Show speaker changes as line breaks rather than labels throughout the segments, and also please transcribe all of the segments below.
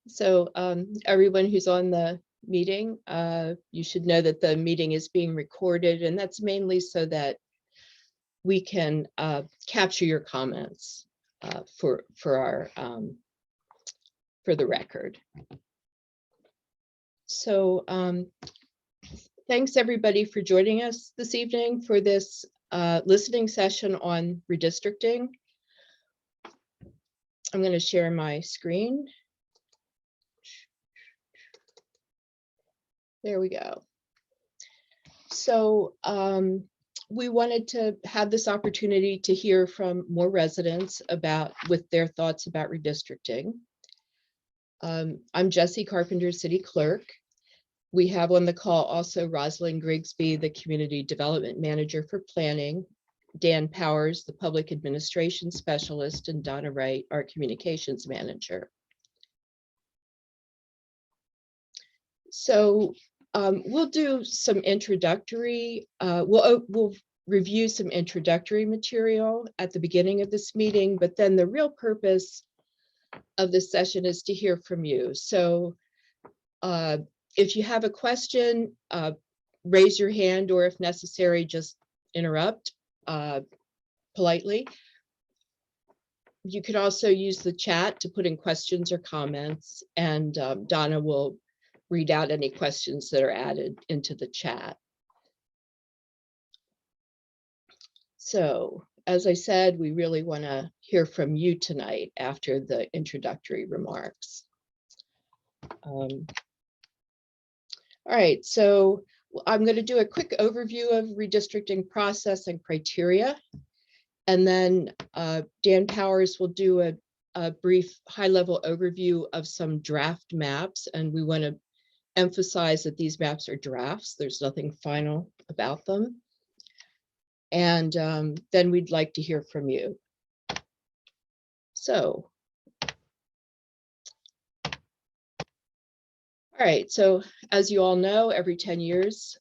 So everyone who's on the meeting, you should know that the meeting is being recorded, and that's mainly so that we can capture your comments for the record. So thanks everybody for joining us this evening for this listening session on redistricting. I'm going to share my screen. There we go. So we wanted to have this opportunity to hear from more residents with their thoughts about redistricting. I'm Jessie Carpenter, City Clerk. We have on the call also Rosalind Grigsby, the Community Development Manager for Planning, Dan Powers, the Public Administration Specialist, and Donna Wright, our Communications Manager. So we'll do some introductory, we'll review some introductory material at the beginning of this meeting, but then the real purpose of this session is to hear from you. So if you have a question, raise your hand, or if necessary, just interrupt politely. You can also use the chat to put in questions or comments, and Donna will read out any questions that are added into the chat. So, as I said, we really want to hear from you tonight after the introductory remarks. All right, so I'm going to do a quick overview of redistricting process and criteria, and then Dan Powers will do a brief high-level overview of some draft maps, and we want to emphasize that these maps are drafts. There's nothing final about them. And then we'd like to hear from you. So, all right, so as you all know, every 10 years,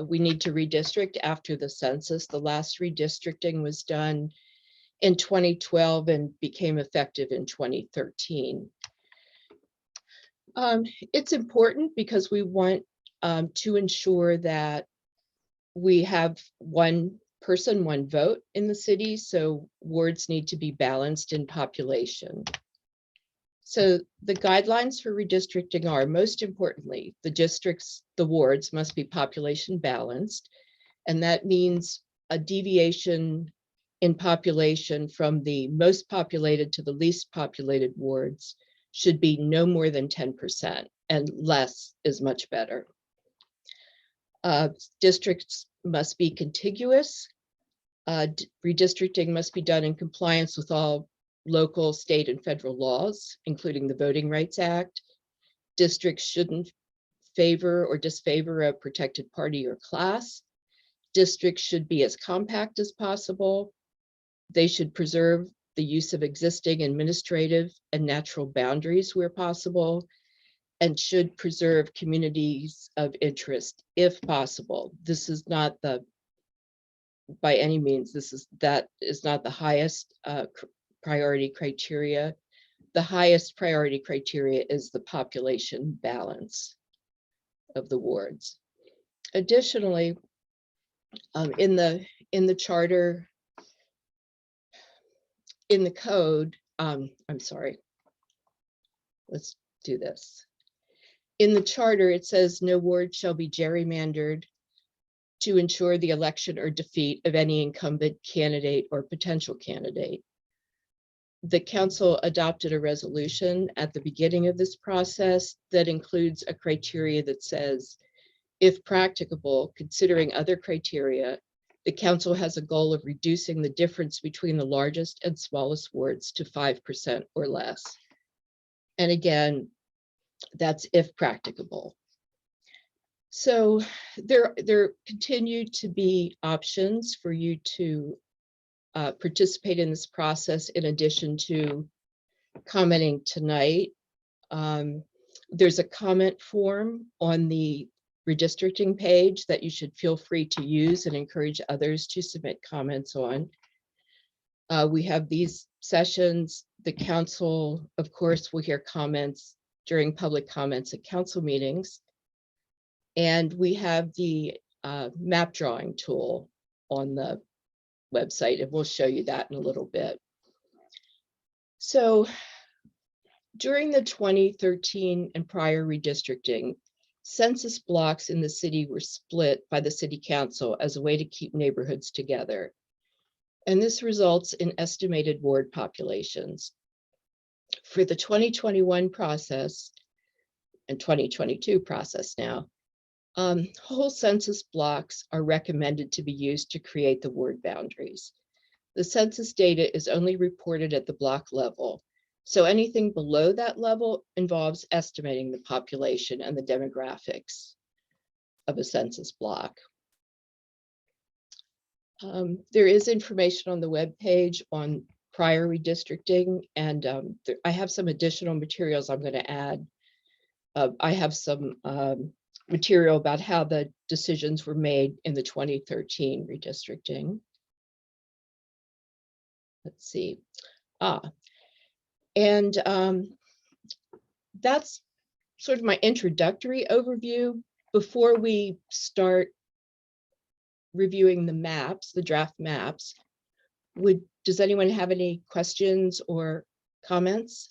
we need to redistrict after the census. The last redistricting was done in 2012 and became effective in 2013. It's important because we want to ensure that we have one person, one vote in the city, so wards need to be balanced in population. So the guidelines for redistricting are, most importantly, the wards must be population balanced, and that means a deviation in population from the most populated to the least populated wards should be no more than 10%, and less is much better. Districts must be contiguous. Redistricting must be done in compliance with all local, state, and federal laws, including the Voting Rights Act. Districts shouldn't favor or disfavor a protected party or class. Districts should be as compact as possible. They should preserve the use of existing administrative and natural boundaries where possible, and should preserve communities of interest if possible. This is not by any means, that is not the highest priority criteria. The highest priority criteria is the population balance of the wards. Additionally, in the charter, in the code, I'm sorry, let's do this. In the charter, it says no ward shall be gerrymandered to ensure the election or defeat of any incumbent candidate or potential candidate. The council adopted a resolution at the beginning of this process that includes a criteria that says, if practicable, considering other criteria, the council has a goal of reducing the difference between the largest and smallest wards to 5% or less. And again, that's if practicable. So there continue to be options for you to participate in this process in addition to commenting tonight. There's a comment form on the redistricting page that you should feel free to use and encourage others to submit comments on. We have these sessions. The council, of course, will hear comments during public comments at council meetings. And we have the map drawing tool on the website, and we'll show you that in a little bit. So during the 2013 and prior redistricting, census blocks in the city were split by the city council as a way to keep neighborhoods together. And this results in estimated ward populations. For the 2021 process and 2022 process now, whole census blocks are recommended to be used to create the ward boundaries. The census data is only reported at the block level, so anything below that level involves estimating the population and the demographics of a census block. There is information on the webpage on prior redistricting, and I have some additional materials I'm going to add. I have some material about how the decisions were made in the 2013 redistricting. Let's see. And that's sort of my introductory overview. Before we start reviewing the maps, the draft maps, does anyone have any questions or comments?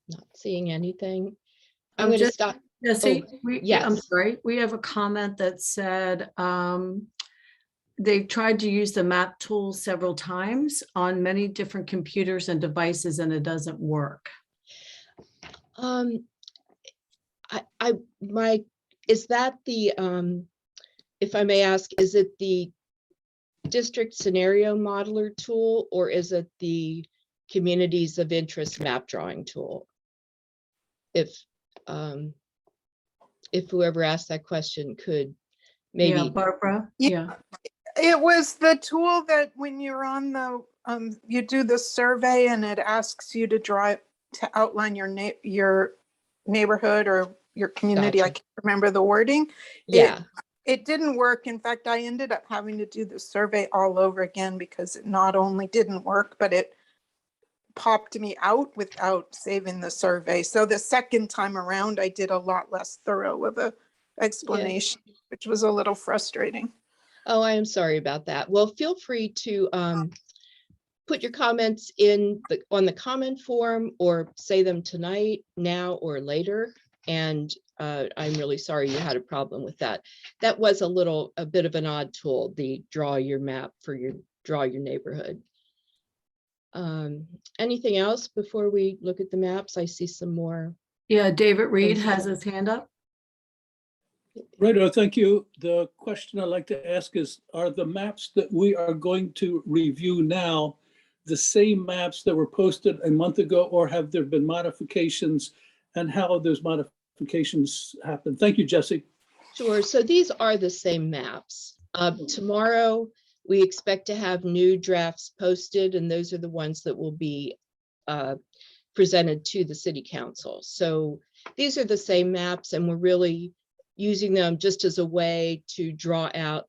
Not seeing anything. I'm going to stop.
Jesse,
yes.
I'm sorry. We have a comment that said they've tried to use the map tool several times on many different computers and devices, and it doesn't work.
Is that the, if I may ask, is it the district scenario modeler tool, or is it the communities of interest map drawing tool? If whoever asked that question could maybe.
Yeah, Barbara.
Yeah. It was the tool that when you're on the, you do the survey and it asks you to outline your neighborhood or your community.
Gotcha.
I can't remember the wording.
Yeah.
It didn't work. In fact, I ended up having to do the survey all over again because it not only didn't work, but it popped me out without saving the survey. So the second time around, I did a lot less thorough of a explanation, which was a little frustrating.
Oh, I am sorry about that. Well, feel free to put your comments on the comment form, or say them tonight, now, or later. And I'm really sorry you had a problem with that. That was a bit of an odd tool, the draw your map for draw your neighborhood. Anything else before we look at the maps? I see some more.
Yeah, David Reed has his hand up.
Right, thank you. The question I'd like to ask is, are the maps that we are going to review now the same maps that were posted a month ago, or have there been modifications, and how those modifications happen? Thank you, Jesse.
Sure. So these are the same maps. Tomorrow, we expect to have new drafts posted, and those are the ones that will be presented to the city council. So these are the same maps, and we're really using them just as a way to draw out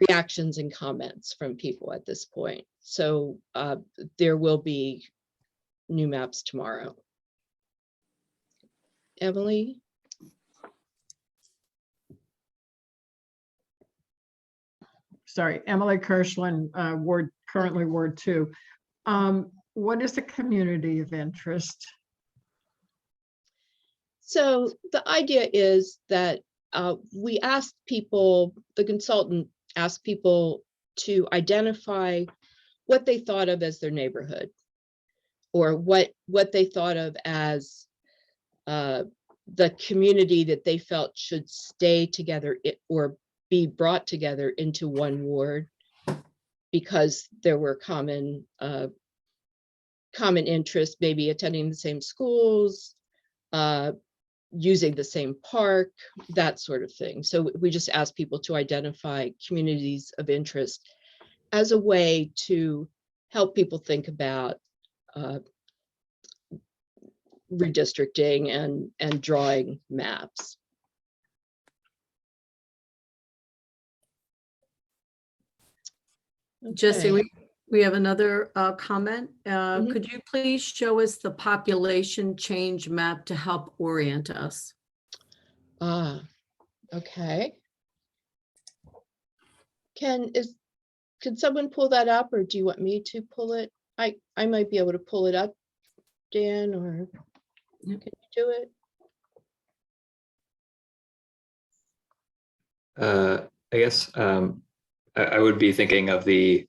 reactions and comments from people at this point. So there will be new maps tomorrow. Emily?
Sorry, Emily Kirschland, currently Ward 2. What is the community of interest?
So the idea is that we asked people, the consultant asked people to identify what they thought of as their neighborhood, or what they thought of as the community that they felt should stay together or be brought together into one ward, because there were common interests, maybe attending the same schools, using the same park, that sort of thing. So we just asked people to identify communities of interest as a way to help people think about redistricting and drawing maps.
Jesse,
Okay.
we have another comment.
Mhm.
Could you please show us the population change map to help orient us?
Ah, okay. Can someone pull that up, or do you want me to pull it? I might be able to pull it up, Dan, or
Yeah.
can you do it?
I guess I would be thinking of the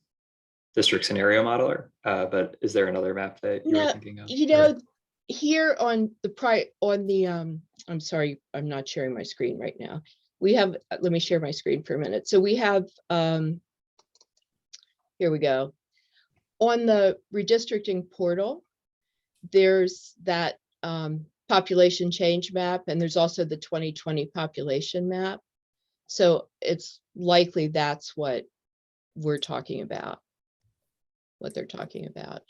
district scenario modeler, but is there another map that you were
No,
thinking of?
you
or-
know, here on the I'm sorry, I'm not sharing my screen right now. We have, let me share my screen for a minute. So we have, here we go. On the redistricting portal, there's that population change map, and there's also the 2020 population map. So it's likely that's what we're talking about, what they're talking about.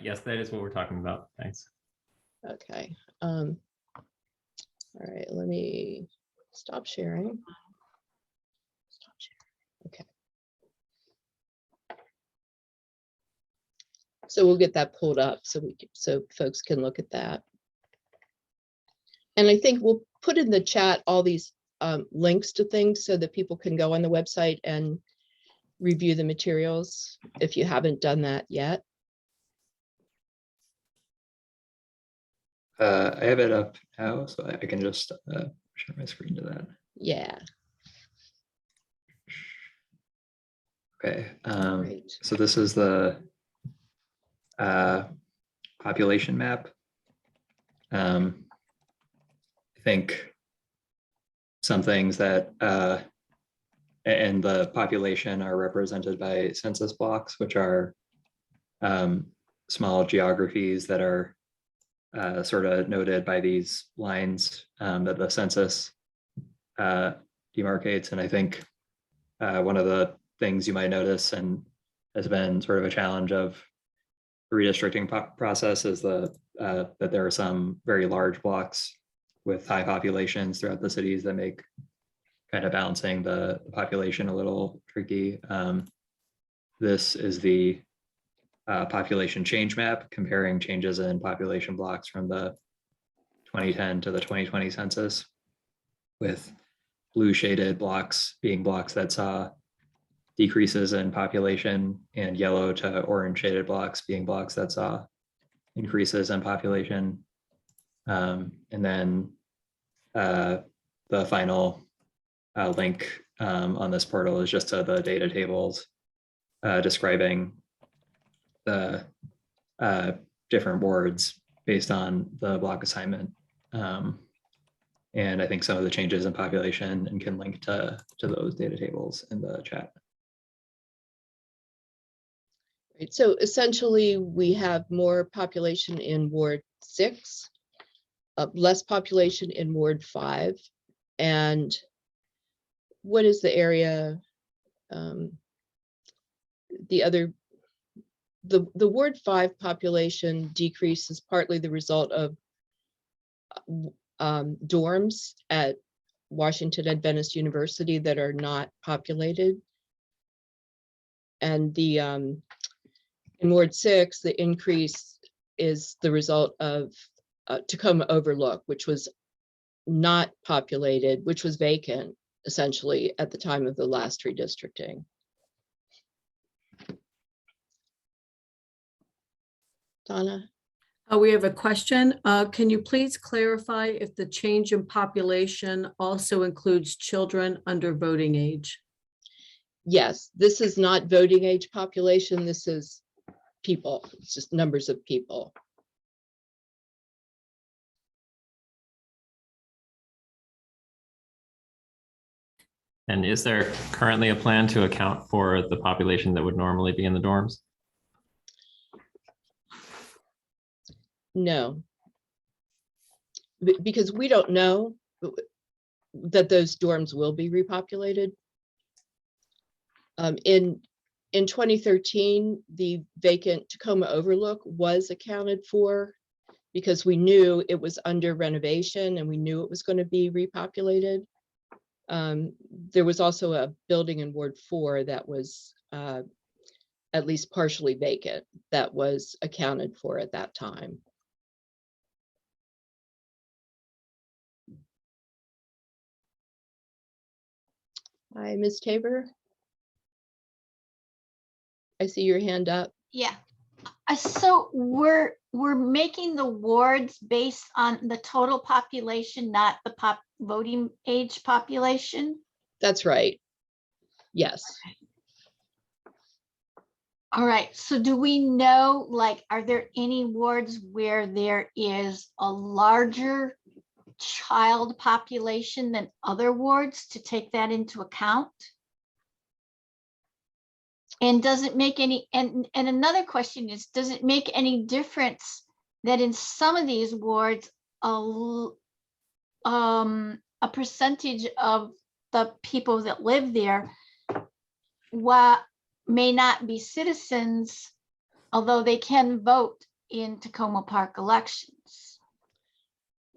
Yes, that is what we're talking about. Thanks.
Okay. All right, let me stop sharing. Stop sharing. Okay. So we'll get that pulled up so so folks can look at that. And I think we'll put in the chat all these links to things so that people can go on the website and review the materials if you haven't done that yet.
I have it up now, so I can just share my screen to that.
Yeah,
Okay.
great.
So this is the population map. I think some things that and the population are represented by census blocks, which are small geographies that are sort of noted by these lines that the census demarcates. And I think one of the things you might notice and has been sort of a challenge of the redistricting process is that there are some very large blocks with high populations throughout the cities that make kind of balancing the population a little tricky. This is the population change map comparing changes in population blocks from the 2010 to the 2020 census, with blue shaded blocks being blocks that saw decreases in population, and yellow to orange shaded blocks being blocks that saw increases in population. And then the final link on this portal is just to the data tables describing the different wards based on the block assignment. And I think some of the changes in population and can link to those data tables in the chat.
Right. So essentially, we have more population in Ward 6, less population in Ward 5. And what is the area? The Ward 5 population decrease is partly the result of dorms at Washington Adventist University that are not populated. And the in Ward 6, the increase is the result of Takoma Overlook, which was not populated, which was vacant essentially at the time of the last redistricting. Donna?
We have a question. Can you please clarify if the change in population also includes children under voting age?
Yes, this is not voting age population. This is people. It's just numbers of people.
And is there currently a plan to account for the population that would normally be in the dorms?
No. Because we don't know that those dorms will be repopulated. In 2013, the vacant Takoma Overlook was accounted for because we knew it was under renovation and we knew it was going to be repopulated. There was also a building in Ward 4 that was at least partially vacant that was accounted for at that time. Hi, Ms. Tabor. I see your hand up.
Yeah. So we're making the wards based on the total population, not the voting age population.
That's right. Yes.
All right. So do we know, like, are there any wards where there is a larger child population than other wards to take that into account? And does it make any, and another question is, does it make any difference that in some of these wards, a percentage of the people that live there may not be citizens, although they can vote in Takoma Park elections?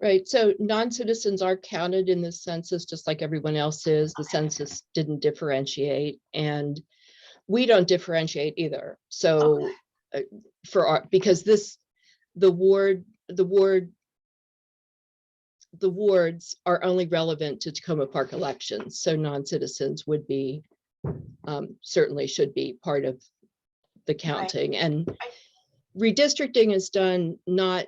Right. So non-citizens are counted in the census just like everyone else is. The census didn't differentiate, and we don't differentiate either. So because the wards are only relevant to Takoma Park elections. So non-citizens would be, certainly should be part of the counting. And redistricting is done not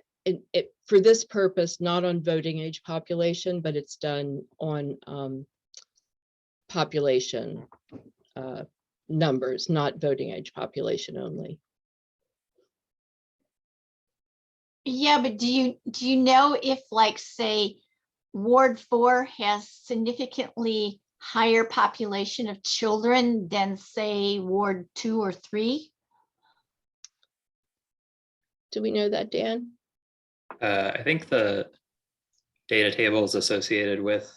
for this purpose, not on voting age population, but it's done on population numbers, not voting age population only.
Yeah, but do you know if, like, say, Ward 4 has significantly higher population of children than, say, Ward 2 or 3?
Do we know that, Dan?
I think the data tables associated with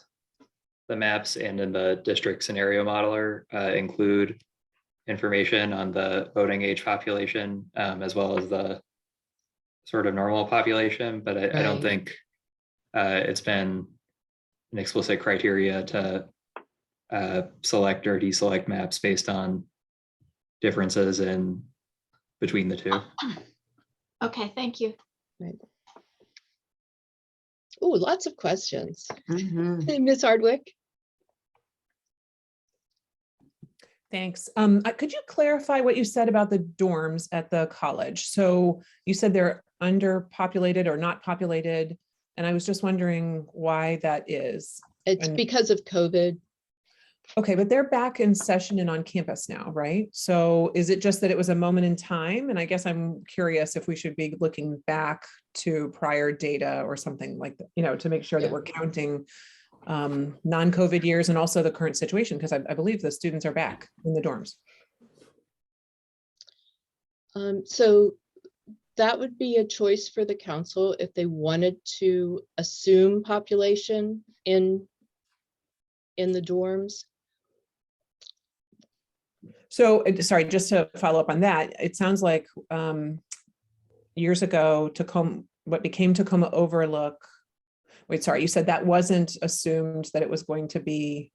the maps and in the district scenario modeler include information on the voting age population as well as the sort of normal population, but I don't think it's been an explicit criteria to select or deselect maps based on differences in between the two.
Okay, thank you.
Right. Oh, lots of questions.
Mhm.
Hey, Ms. Hardwick.
Thanks. Could you clarify what you said about the dorms at the college? So you said they're underpopulated or not populated, and I was just wondering why that is.
It's because of COVID.
Okay, but they're back in session and on campus now, right? So is it just that it was a moment in time? And I guess I'm curious if we should be looking back to prior data or something like that, you know, to make sure that we're counting non-COVID years and also the current situation, because I believe the students are back in the dorms.
So that would be a choice for the council if they wanted to assume population in the dorms.
So, sorry, just to follow up on that, it sounds like years ago, what became Takoma Overlook, wait, sorry, you said that wasn't assumed that it was going to be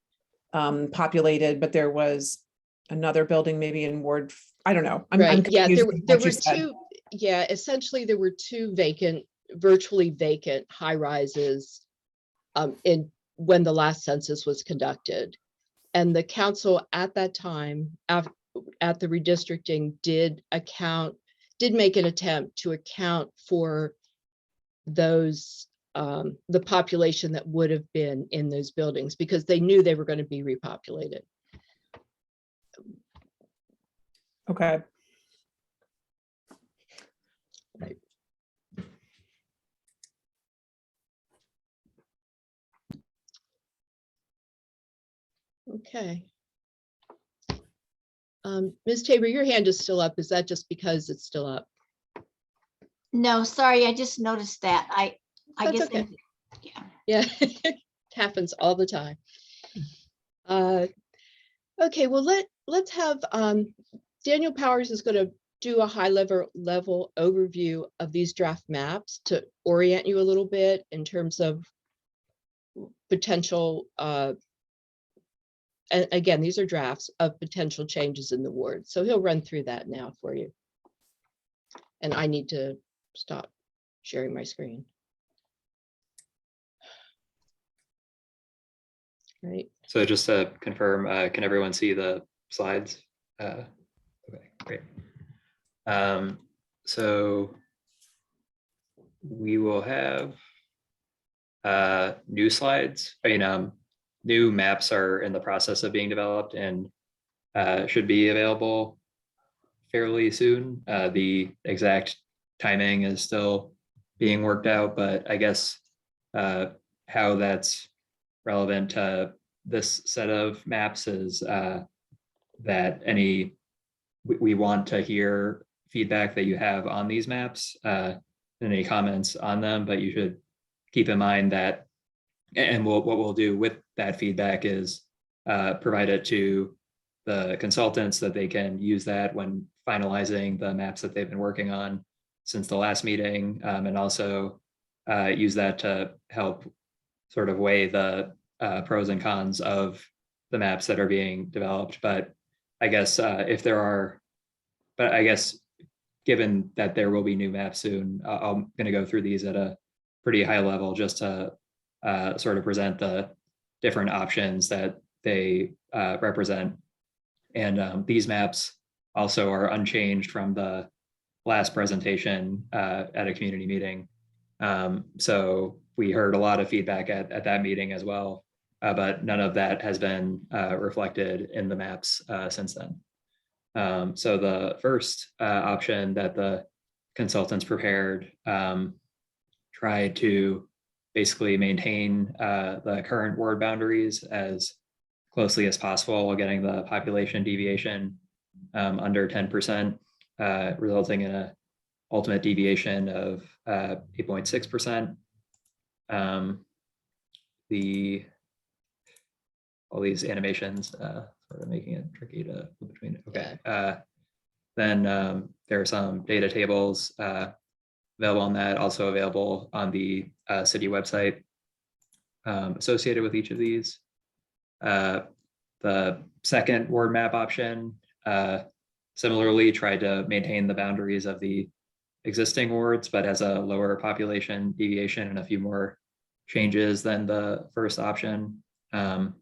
populated, but there was another building maybe in Ward, I don't know. I'm
Yeah,
confused
there
with what
were
you said.
two, essentially there were two virtually vacant high rises when the last census was conducted. And the council at that time, at the redistricting, did make an attempt to account for those, the population that would have been in those buildings, because they knew they were going to be repopulated.
Okay.
Right. Okay. Ms. Tabor, your hand is still up. Is that just because it's still up?
No, sorry, I just noticed that. I
That's
guess,
okay.
yeah.
Yeah, it happens all the time. Okay, well, let's have Daniel Powers is going to do a high level overview of these draft maps to orient you a little bit in terms of potential, and again, these are drafts of potential changes in the ward. So he'll run through that now for you. And I need to stop sharing my screen. Right.
So just to confirm, can everyone see the slides? Okay, great. So we will have new slides. I mean, new maps are in the process of being developed and should be available fairly soon. The exact timing is still being worked out, but I guess how that's relevant to this set of maps is that we want to hear feedback that you have on these maps, and any comments on them, but you should keep in mind that, and what we'll do with that feedback is provide it to the consultants that they can use that when finalizing the maps that they've been working on since the last meeting, and also use that to help sort of weigh the pros and cons of the maps that are being developed. But I guess given that there will be new maps soon, I'm going to go through these at a pretty high level just to sort of present the different options that they represent. And these maps also are unchanged from the last presentation at a community meeting. So we heard a lot of feedback at that meeting as well, but none of that has been reflected in the maps since then. So the first option that the consultants prepared tried to basically maintain the current ward boundaries as closely as possible while getting the population deviation under 10%, resulting in an ultimate deviation of 8.6%. All these animations sort of making it tricky to flip between. Okay. Then there are some data tables available on that, also available on the city website associated with each of these. The second ward map option similarly tried to maintain the boundaries of the existing wards, but has a lower population deviation and a few more changes than the first option. And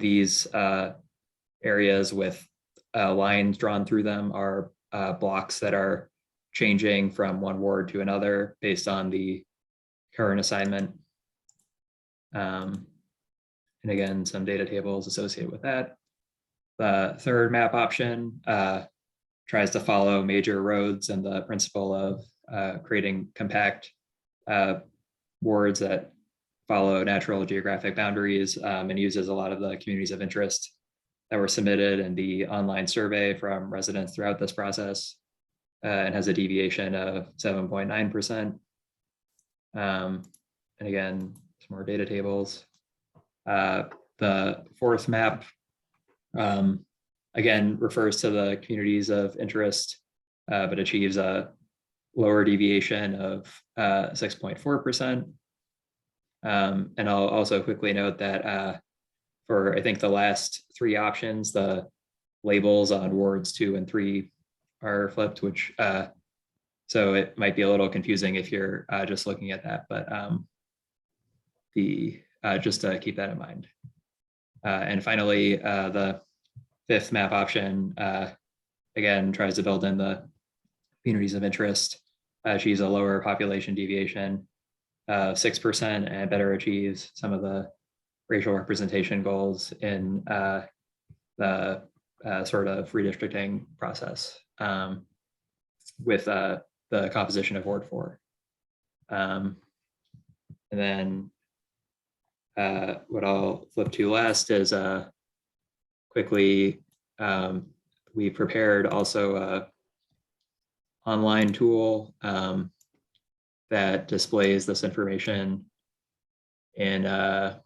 these areas with lines drawn through them are blocks that are changing from one ward to another based on the current assignment. And again, some data tables associated with that. The third map option tries to follow major roads and the principle of creating compact wards that follow natural geographic boundaries, and uses a lot of the communities of interest that were submitted in the online survey from residents throughout this process, and has a deviation of 7.9%. And again, some more data tables. The fourth map, again, refers to the communities of interest, but achieves a lower deviation of 6.4%. And I'll also quickly note that for, I think, the last three options, the labels on wards 2 and 3 are flipped, which so it might be a little confusing if you're just looking at that, but just to keep that in mind. And finally, the fifth map option, again, tries to build in the communities of interest, achieves a lower population deviation of 6% and better achieves some of the racial representation goals in the sort of redistricting process with the composition of Ward 4. And then what I'll flip to last is quickly, we prepared also a online tool that displays this information in a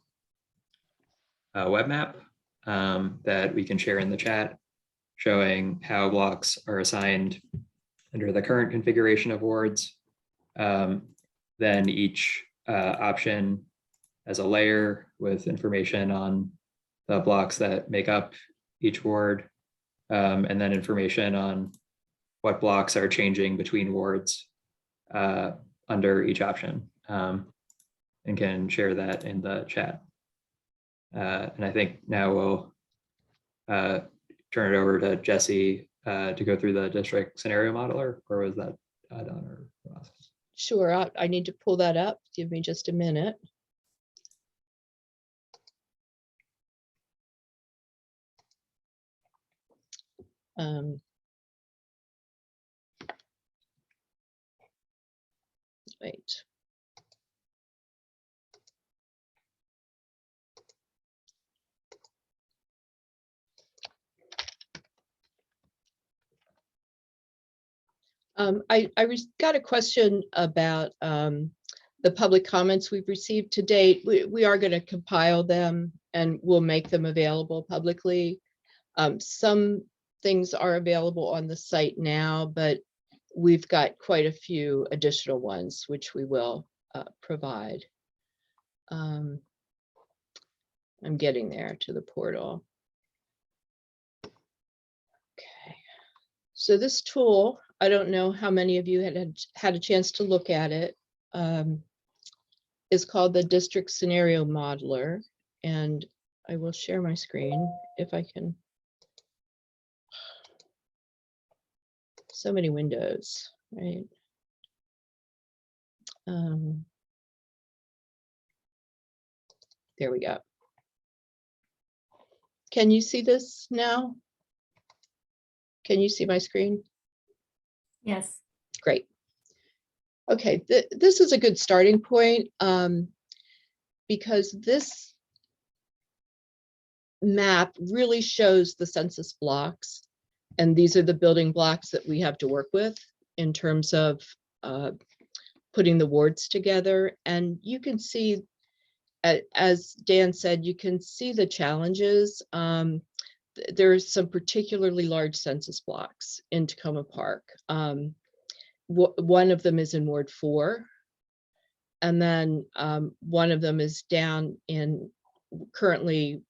web map that we can share in the chat, showing how blocks are assigned under the current configuration of wards. Then each option has a layer with information on the blocks that make up each ward, and then information on what blocks are changing between wards under each option, and can share that in the chat. And I think now we'll turn it over to Jesse to go through the district scenario modeler, or was that done or lost?
Sure, I need to pull that up. Give me just a minute. Wait. Got a question about the public comments we've received to date. We are going to compile them and we'll make them available publicly. Some things are available on the site now, but we've got quite a few additional ones which we will provide. I'm getting there to the portal. Okay, so this tool, I don't know how many of you had a chance to look at it, is called the District Scenario Modeler, and I will share my screen if I can. So many windows, right? There we go. Can you see this now? Can you see my screen?
Yes.
Great. Okay, this is a good starting point because this map really shows the census blocks, and these are the building blocks that we have to work with in terms of putting the wards together. And you can see, as Dan said, you can see the challenges. There's some particularly large census blocks in Takoma Park. One of them is in Ward 4, and then one of them is down in, currently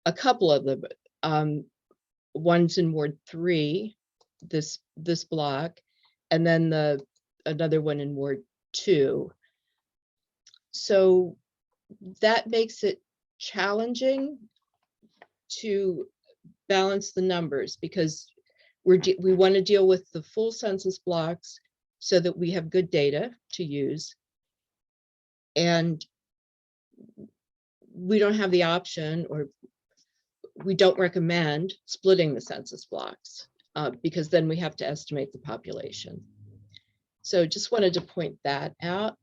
a couple of them. One's in Ward 3, this block, and then another one in Ward 2. So that makes it challenging to balance the numbers because we want to deal with the full census blocks so that we have good data to use. And we don't have the option, or we don't recommend splitting the census blocks because then we have to estimate the population. So just wanted to point that out.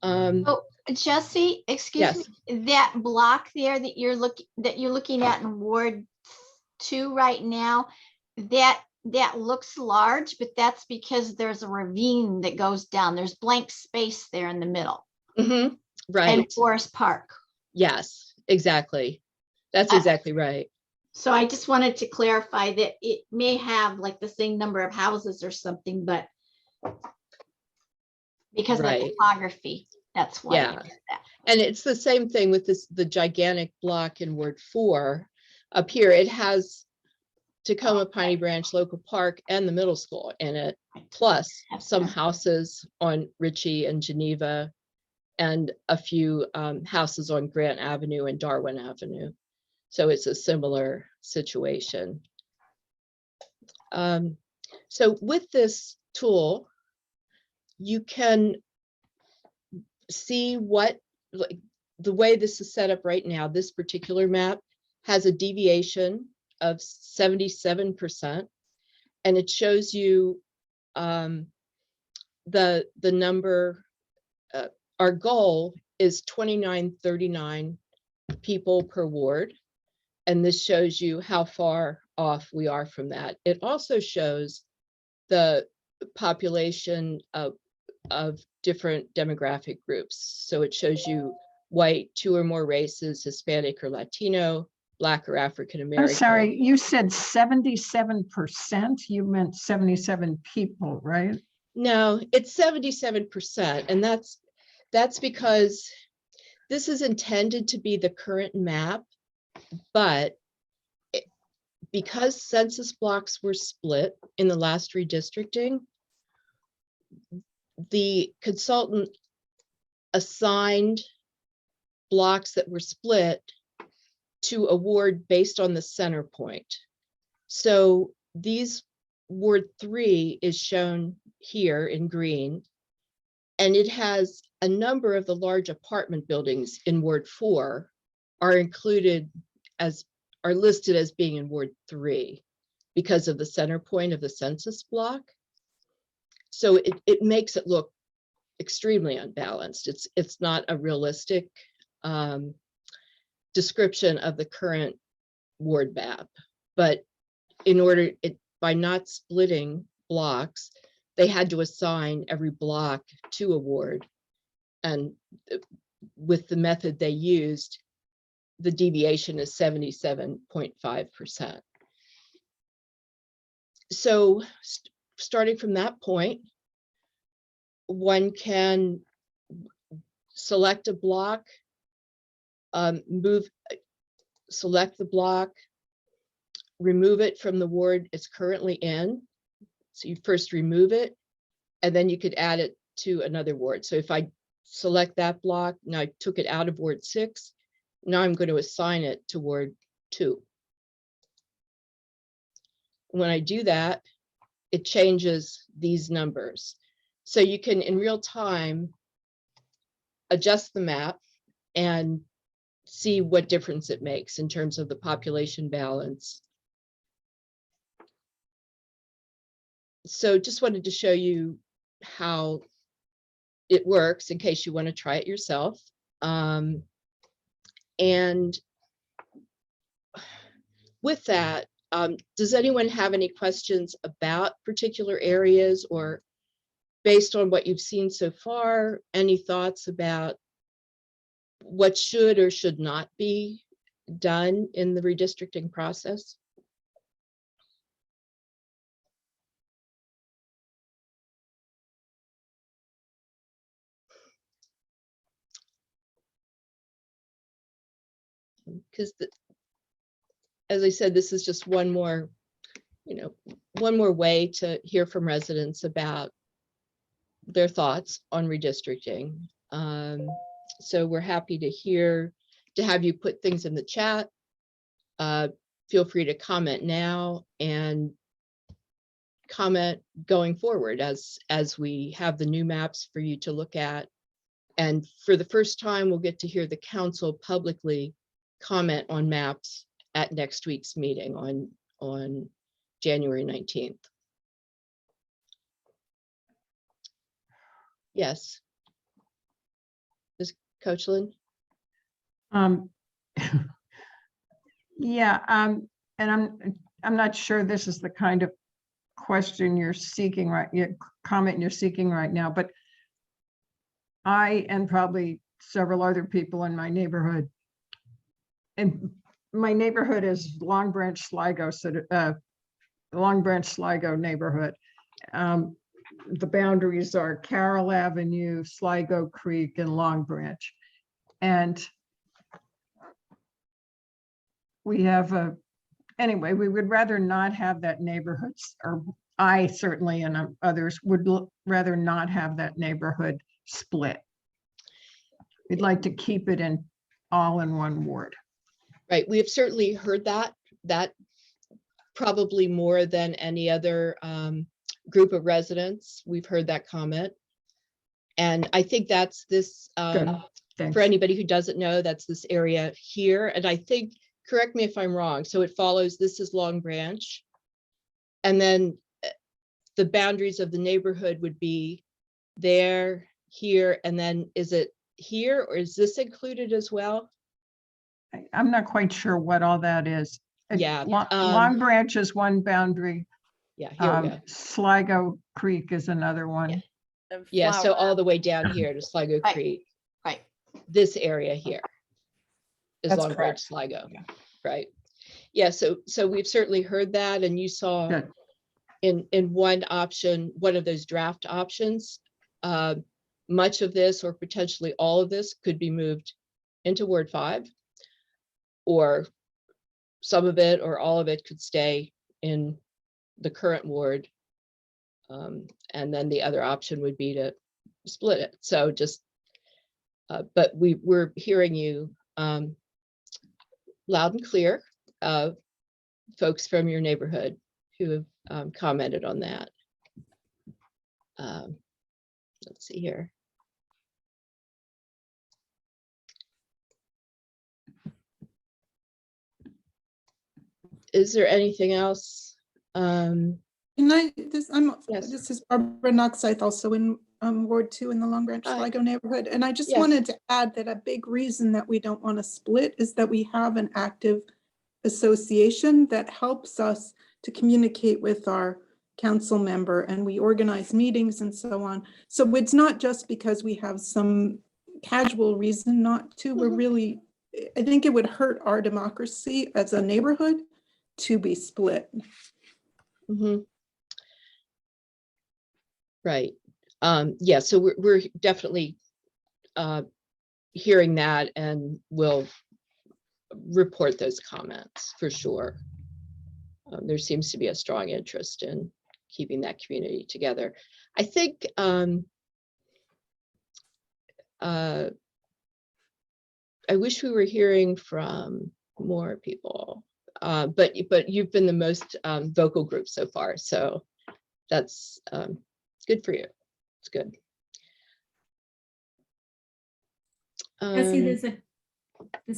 Oh, Jesse, excuse me, that block there that you're looking at in Ward 2 right now, that looks large, but that's because there's a ravine that goes down. There's blank space there in the middle.
Mm-hmm. Right.
And Forest Park.
Yes, exactly. That's exactly right.
So I just wanted to clarify that it may have like the same number of houses or something, but because of the topography, that's why.
Yeah. And it's the same thing with the gigantic block in Ward 4. Up here, it has Takoma Piney Branch Local Park and the middle school in it, plus some houses on Ritchie and Geneva, and a few houses on Grant Avenue and Darwin Avenue. So it's a similar situation. So with this tool, you can see what, like, the way this is set up right now, this particular map has a deviation of 77%, and it shows you the number. Our goal is 2939 people per ward, and this shows you how far off we are from that. It also shows the population of different demographic groups. So it shows you white, 2 or more races, Hispanic or Latino, Black or African
I'm
American.
sorry, you said 77%, you meant 77 people, right?
No, it's 77%, and that's because this is intended to be the current map, but because census blocks were split in the last redistricting, the consultant assigned blocks that were split to a ward based on the center point. So these Ward 3 is shown here in green, and it has a number of the large apartment buildings in Ward 4 are included as, are listed as being in Ward 3 because of the center point of the census block. So it makes it look extremely unbalanced. It's not a realistic description of the current ward map, but in order, by not splitting blocks, they had to assign every block to a ward. And with the method they used, the deviation is 77.5%. So starting from that point, one can select a block, select the block, remove it from the ward it's currently in. So you first remove it, and then you could add it to another ward. So if I select that block, now I took it out of Ward 6, now I'm going to assign it to Ward 2. When I do that, it changes these numbers. So you can, in real time, adjust the map and see what difference it makes in terms of the population balance. So just wanted to show you how it works in case you want to try it yourself. And with that, does anyone have any questions about particular areas, or based on what you've seen so far, any thoughts about what should or should not be done in the redistricting process? Because as I said, this is just one more, one more way to hear from residents about their thoughts on redistricting. So we're happy to have you put things in the chat. Feel free to comment now and comment going forward as we have the new maps for you to look at. And for the first time, we'll get to hear the council publicly comment on maps at next week's meeting on January 19th. Yes. Ms. Coachland?
Yeah, and I'm not sure this is the kind of question you're seeking comment you're seeking right now, but I and probably several other people in my neighborhood, and my neighborhood is Long Branch Sligo, so Long Branch Sligo neighborhood. The boundaries are Carroll Avenue, Sligo Creek, and Long Branch. And we have anyway, we would rather not have that neighborhood, or I certainly and others would rather not have that neighborhood split. We'd like to keep it all in one ward.
Right, we have certainly heard that probably more than any other group of residents. We've heard that comment. And I think that's this, for anybody who doesn't know, that's this area here. And I think, correct me if I'm wrong, so it follows, this is Long Branch. And then the boundaries of the neighborhood would be there, here, and then is it here, or is this included as well?
I'm not quite sure what all that is.
Yeah.
Long Branch is one boundary.
Yeah, here we go.
Sligo Creek is another one.
Yeah, so all the way down here to Sligo
Right.
Creek.
Right.
This area here is
That's
Long Branch
correct.
Sligo.
Yeah.
right. Yeah, so we've certainly heard that, and you saw
Good.
in one option, one of those draft options, much of this or potentially all of this could be moved into Ward 5, or some of it or all of it could stay in the current ward. And then the other option would be to split it. So just, but we're hearing you loud and clear, folks from your neighborhood who have commented on that. Let's see here. Is there anything else?
Can
Yes.
this is Barbara Knox, also in Ward 2 in the Long Branch
Hi.
Sligo neighborhood. And I just
Yes.
wanted to add that a big reason that we don't want to split is that we have an active association that helps us to communicate with our council member, and we organize meetings and so on. So it's not just because we have some casual reason not to. We're really, I think it would hurt our democracy as a neighborhood to be split.
Mhm. Right. Yeah, so we're definitely hearing that, and we'll report those comments for sure. There seems to be a strong interest in keeping that community together. I think I wish we were hearing from more people, but you've been the most vocal group so far, so that's good for you. It's good.
Jesse, this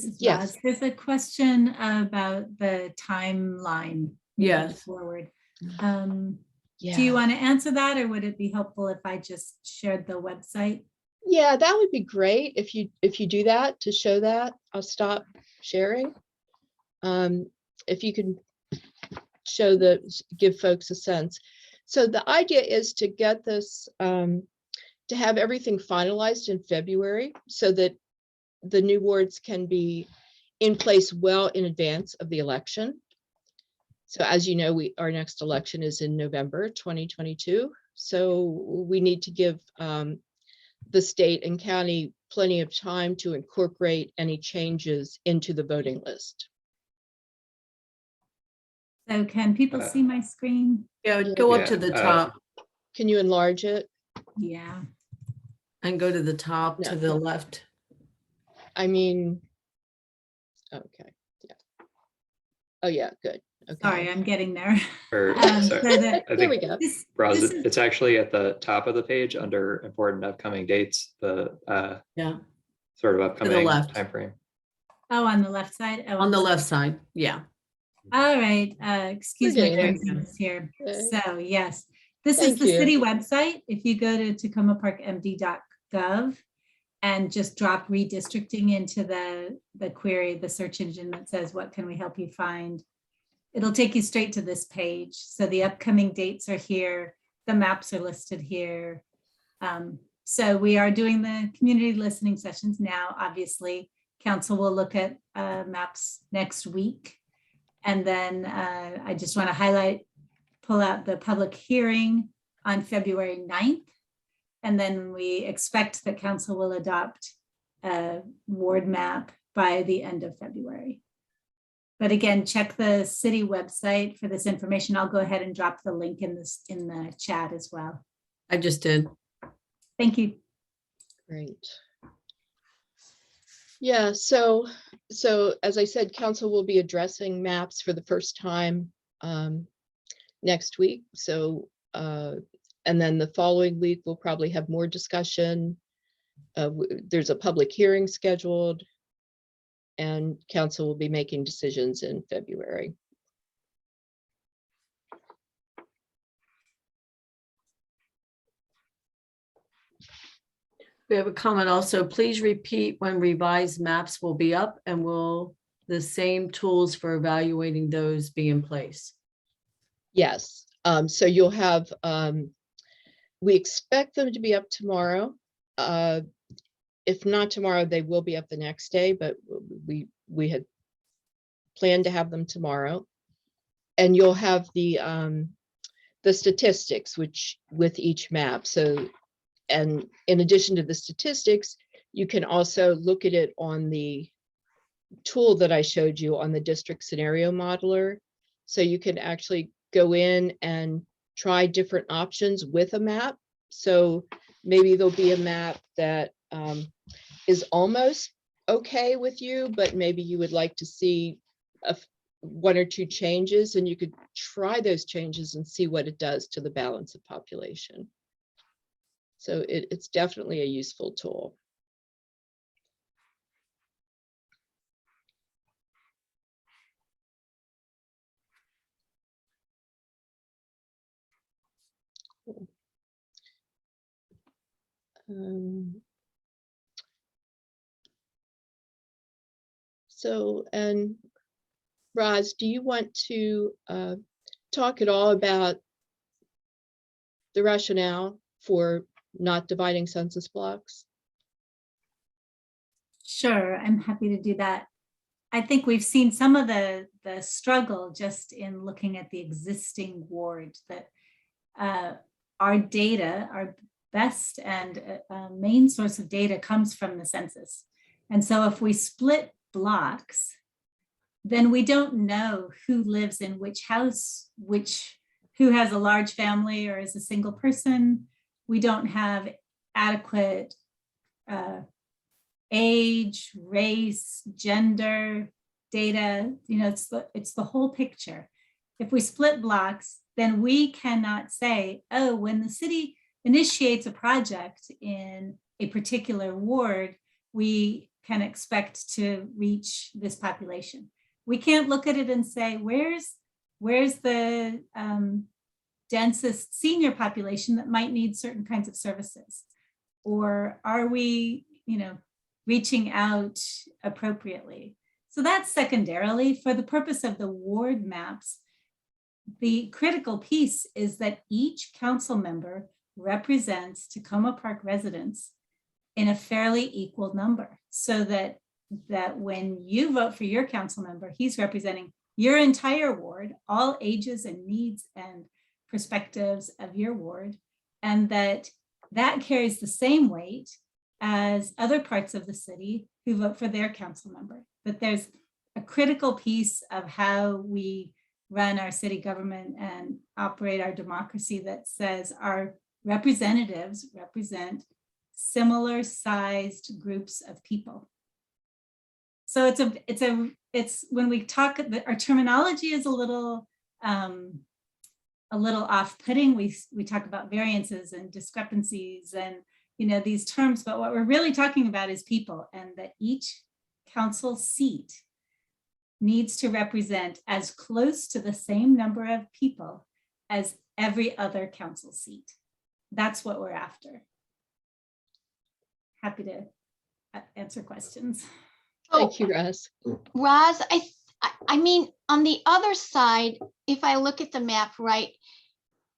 is
yes.
Roz. There's a question about the timeline moving
Yes.
forward.
Yeah.
Do you want to answer that, or would it be helpful if I just shared the website?
Yeah, that would be great if you do that, to show that. I'll stop sharing. If you can give folks a sense. So the idea is to get this, to have everything finalized in February so that the new wards can be in place well in advance of the election. So as you know, our next election is in November 2022. So we need to give the state and county plenty of time to incorporate any changes into the voting list.
So can people see my screen?
Yeah, go up to
Yeah,
the top
Can you enlarge it?
Yeah.
and go to the top
No,
to the
no.
left.
I mean, okay, yeah. Oh, yeah, good. Okay.
Sorry, I'm getting there.
Or,
So
sorry,
that
I
There we
think,
go.
Roz,
this is-
it's actually at the top of the page under important upcoming dates, the
Yeah,
sort of upcoming
left.
timeframe.
Oh, on the left side? Oh,
on the left side. Yeah.
All right, excuse my
getting there.
craziness here.
Okay.
So yes, this
Thank
is the
you.
city website. If you go to tacomaparkmd.gov and just drop redistricting into the query, the search engine that says, what can we help you find? It'll take you straight to this page. So the upcoming dates are here. The maps are listed here. So we are doing the community listening sessions now. Obviously, council will look at maps next week. And then I just want to pull out the public hearing on February 9th. And then we expect that council will adopt a ward map by the end of February. But again, check the city website for this information. I'll go ahead and drop the link in the chat as well.
I just did.
Thank you.
Great. Yeah, so as I said, council will be addressing maps for the first time next week. So and then the following week, we'll probably have more discussion. There's a public hearing scheduled, and council will be making decisions in February.
We have a comment also. Please repeat when revised maps will be up, and will the same tools for evaluating those be in place?
Yes, so you'll have, we expect them to be up tomorrow. If not tomorrow, they will be up the next day, but we had plan to have them tomorrow. And you'll have the statistics, which with each map. So, and in addition to the statistics, you can also look at it on the tool that I showed you on the district scenario modeler. So you can actually go in and try different options with a map. So maybe there'll be a map that is almost okay with you, but maybe you would like to see one or two changes, and you could try those changes and see what it does to the balance of population. So it's definitely a useful tool. So, and Roz, do you want to talk at all about the rationale for not dividing census blocks?
Sure, I'm happy to do that. I think we've seen some of the struggle just in looking at the existing ward, that our data, our best and main source of data comes from the census. And so if we split blocks, then we don't know who lives in which house, who has a large family or is a single person. We don't have adequate age, race, gender data. You know, it's the whole picture. If we split blocks, then we cannot say, oh, when the city initiates a project in a particular ward, we can expect to reach this population. We can't look at it and say, where's the densest senior population that might need certain kinds of services? Or are we, you know, reaching out appropriately? So that's secondarily. For the purpose of the ward maps, the critical piece is that each council member represents Takoma Park residents in a fairly equal number, so that when you vote for your council member, he's representing your entire ward, all ages and needs and perspectives of your ward, and that carries the same weight as other parts of the city who vote for their council member. That there's a critical piece of how we run our city government and operate our democracy that says our representatives represent similar sized groups of people. So it's when we talk, our terminology is a little off-putting. We talk about variances and discrepancies and, you know, these terms, but what we're really talking about is people, and that each council seat needs to represent as close to the same number of people as every other council seat. That's what we're after. Happy to answer questions.
Thank you, Roz.
Roz, I mean, on the other side, if I look at the map, right,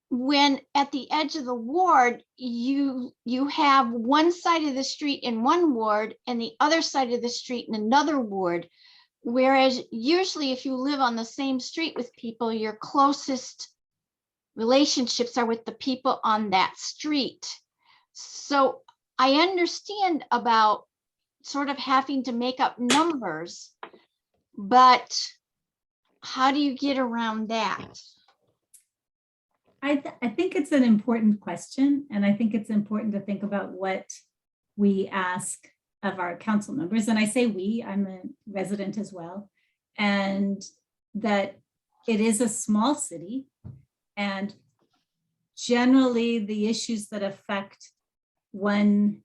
when at the edge of the ward, you have one side of the street in one ward and the other side of the street in another ward. Whereas usually if you live on the same street with people, your closest relationships are with the people on that street. So I understand about sort of having to make up numbers, but how do you get around that?
I think it's an important question, and I think it's important to think about what we ask of our council members. And I say we, I'm a resident as well, and that it is a small city, and generally the issues that affect one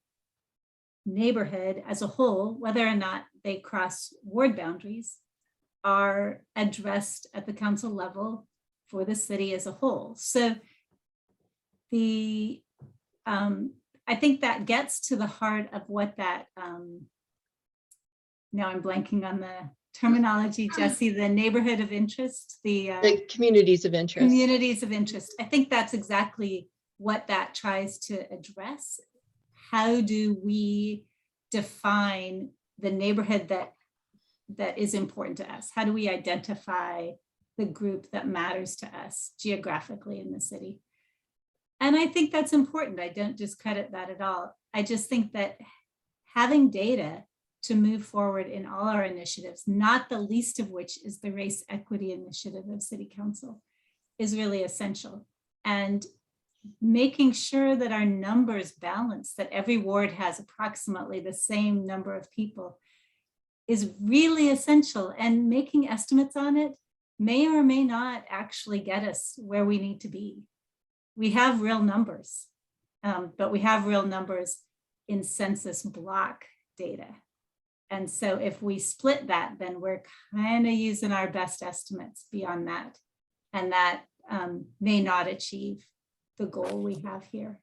neighborhood as a whole, whether or not they cross ward boundaries, are addressed at the council level for the city as a whole. So I think that gets to the heart of what that, now I'm blanking on the terminology, Jessie, the neighborhood of interest,
The communities of interest.
Communities of interest. I think that's exactly what that tries to address. How do we define the neighborhood that that is important to us? How do we identify the group that matters to us geographically in the city? And I think that's important. I don't discredit that at all. I just think that having data to move forward in all our initiatives, not the least of which is the race equity initiative of City Council, is really essential. And making sure that our numbers balance, that every ward has approximately the same number of people, is really essential. And making estimates on it may or may not actually get us where we need to be. We have real numbers, but we have real numbers in census block data. And so if we split that, then we're kind of using our best estimates beyond that. And that may not achieve the goal we have here.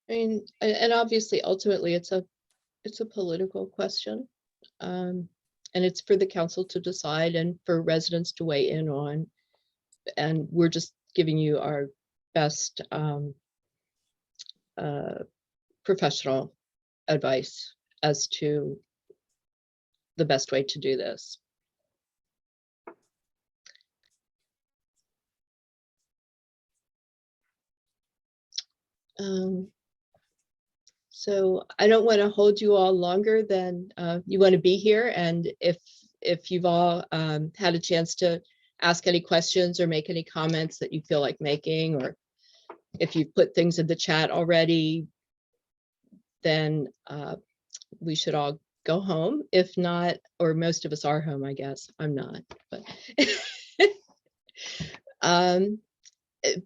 I mean, and obviously, ultimately, it's a political question. And it's for the council to decide and for residents to weigh in on. And we're just giving you our best professional advice as to the best way to do this. So I don't want to hold you all longer than you want to be here. And if you've all had a chance to ask any questions or make any comments that you feel like making, or if you've put things in the chat already, then we should all go home. If not, or most of us are home, I guess. I'm not,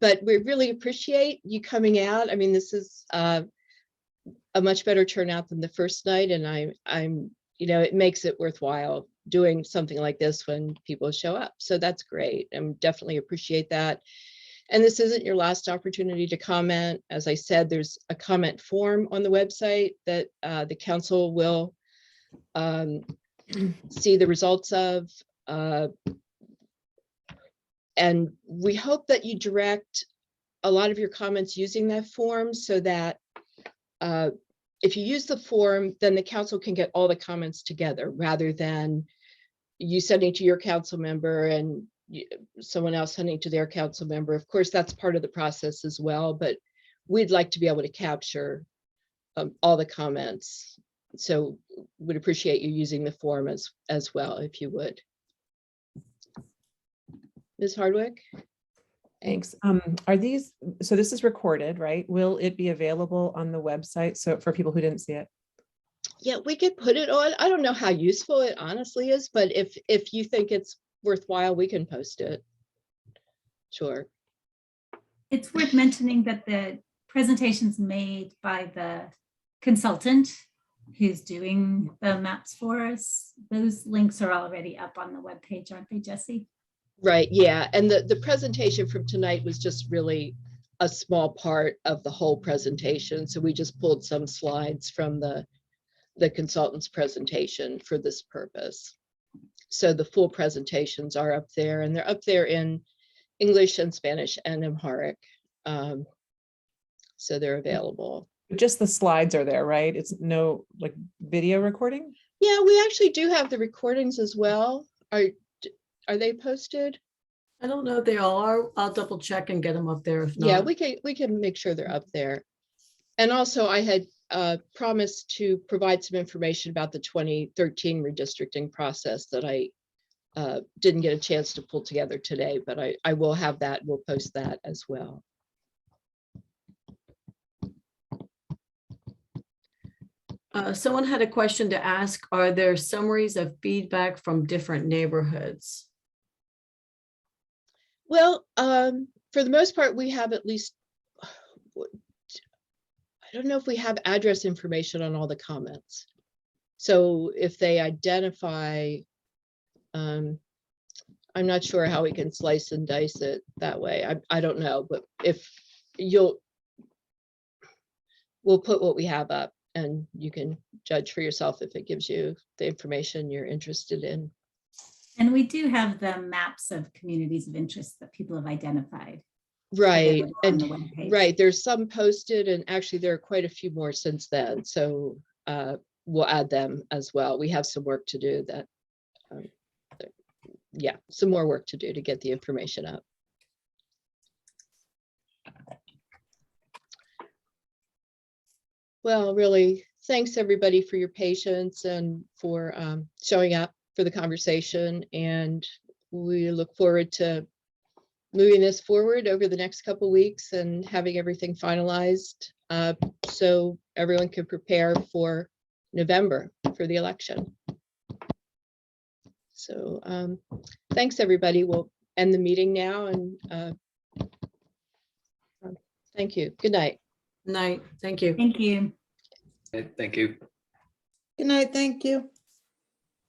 but we really appreciate you coming out. I mean, this is a much better turnout than the first night, and I'm it makes it worthwhile doing something like this when people show up. So that's great, and definitely appreciate that. And this isn't your last opportunity to comment. As I said, there's a comment form on the website that the council will see the results of. And we hope that you direct a lot of your comments using that form, so that if you use the form, then the council can get all the comments together, rather than you sending to your council member and someone else sending to their council member. Of course, that's part of the process as well, but we'd like to be able to capture all the comments. So would appreciate you using the form as well, if you would. Ms. Hardwick?
Thanks. Are these, so this is recorded, right? Will it be available on the website? So for people who didn't see it?
Yeah, we could put it on. I don't know how useful it honestly is, but if you think it's worthwhile, we can post it. Sure.
It's worth mentioning that the presentations made by the consultant who's doing the maps for us, those links are already up on the webpage, aren't they, Jesse?
Right, yeah, and the presentation from tonight was just really a small part of the whole presentation. So we just pulled some slides from the consultant's presentation for this purpose. So the full presentations are up there, and they're up there in English and Spanish and Amharic. So they're available.
Just the slides are there, right? It's no like video recording?
Yeah, we actually do have the recordings as well. Are they posted?
I don't know if they all are. I'll double check and get them up there if not.
Yeah, we can make sure they're up there. And also I had promised to provide some information about the 2013 redistricting process that I didn't get a chance to pull together today, but I will have that. We'll post that as well.
Someone had a question to ask. Are there summaries of feedback from different neighborhoods?
Well, for the most part, we have at least, I don't know if we have address information on all the comments. So if they identify, I'm not sure how we can slice and dice it that way. I don't know, but if we'll put what we have up and you can judge for yourself if it gives you the information you're interested in.
And we do have the maps of communities of interest that people have identified.
Right,
on
and
the webpage.
right, there's some posted, and actually there are quite a few more since then. So we'll add them as well. We have some work to do that. Yeah, some more work to do to get the information up. Well, really, thanks everybody for your patience and for showing up for the conversation. And we look forward to moving this forward over the next couple weeks and having everything finalized so everyone can prepare for November for the election. So thanks, everybody. We'll end the meeting now, and thank you. Good night.
Night. Thank you.
Thank you.
Okay, thank you.
Good night, thank you.